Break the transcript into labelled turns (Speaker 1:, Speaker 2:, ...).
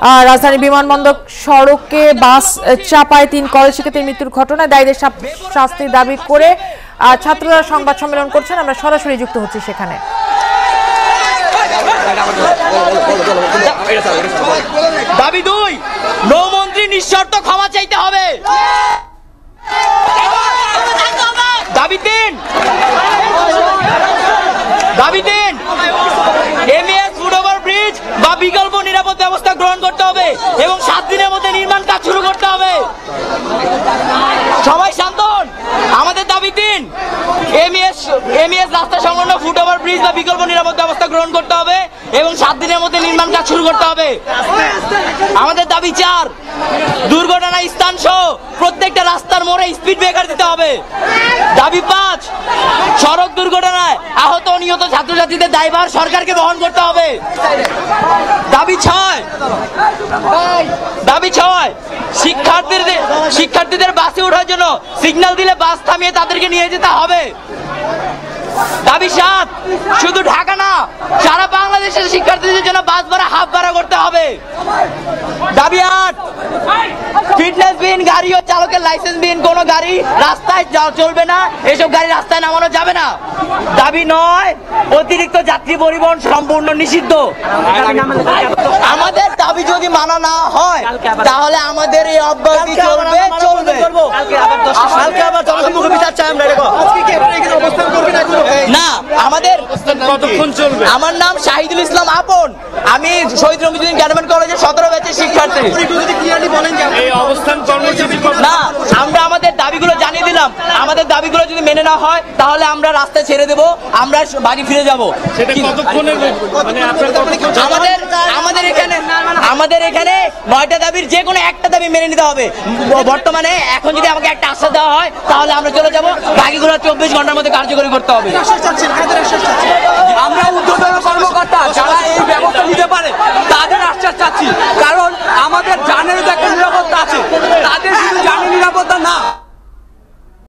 Speaker 1: রাজধানী বিমানবন্দর সড়কে বাস চাপায় 3 কলেজ শিক্ষার্থীর মৃত্যুর ঘটনায় দায়ীদের শাস্তির দাবি করে ছাত্ররা সংবাদ সম্মেলন করছেন। আমরা সরাসরি যুক্ত হচ্ছি সেখানে।
Speaker 2: দাবি 2, নৌমন্ত্রী নিঃশর্ত ক্ষমা চাইতে হবে। দাবি 3, এমএস ফুট ওভার ব্রিজ বা বিকল্প নিরাপদ ব্যবস্থা গ্রহণ করতে হবে এবং 7 দিনের মধ্যে নির্মাণ কাজ শুরু করতে হবে। সবাই শান্ত হন। আমাদের দাবি 3, এমএস রাস্তা সংলগ্ন ফুট ওভার ব্রিজ বা বিকল্প নিরাপদ ব্যবস্থা গ্রহণ করতে হবে এবং 7 দিনের মধ্যে নির্মাণ কাজ শুরু করতে হবে। আমাদের দাবি 4, দুর্ঘটনা স্থান সহ প্রত্যেকটা রাস্তার মোড়ে স্পিড ব্রেকার দিতে হবে। দাবি 5, সড়ক দুর্ঘটনায় আহত ও নিহত ছাত্রছাত্রীদের দায়ভার সরকারকে বহন করতে হবে। দাবি 6, শিক্ষার্থীদের বাসে ওঠার জন্য সিগন্যাল দিলে বাস থামিয়ে তাদেরকে নিয়ে যেতে হবে। দাবি 7, শুধু ঢাকা না, সারা বাংলাদেশের শিক্ষার্থীদের জন্য বাস ভাড়া হাফ ভাড়া করতে হবে। দাবি 8, ফিটনেসবিহীন গাড়ি ও চালকের লাইসেন্সবিহীন কোনো গাড়ি রাস্তায় চলবে না, এসব গাড়ি রাস্তায় নামানো যাবে না। দাবি 9, অতিরিক্ত যাত্রী পরিবহন সম্পূর্ণ নিষিদ্ধ। আমাদের দাবি যদি মানা না হয় তাহলে আমাদের এই অব্যাহতি চলবে। না, আমাদের কতক্ষণ চলবে? আমার নাম শাহিদুল ইসলাম আপন, আমি শহীদ রমিজুদ্দিন ক্যান্টনমেন্ট কলেজের 17 ব্যাচের শিক্ষার্থী। না, আমরা আমাদের দাবিগুলো জানিয়ে দিলাম। আমাদের দাবিগুলো যদি মেনে না হয় তাহলে আমরা রাস্তায় ছেড়ে দেব, আমরা বাড়ি ফিরে যাব। আমাদের এখানে 9টা দাবির যে কোনো একটা দাবি মেনে নিতে হবে। বর্তমানে এখন যদি আমাকে একটা আশ্বাস দেওয়া হয় তাহলে আমরা চলে যাব, বাকিগুলো 24 ঘন্টার মধ্যে কার্যকরী করতে হবে।
Speaker 3: আমরা ঊর্ধ্বতন কর্মকর্তা যারা এই ব্যবস্থা নিতে পারে তাদের আশ্বাস চাচ্ছি, কারণ আমাদের জানের একটা নিরাপত্তা আছে, তাদের শুধু জানের নিরাপত্তা না।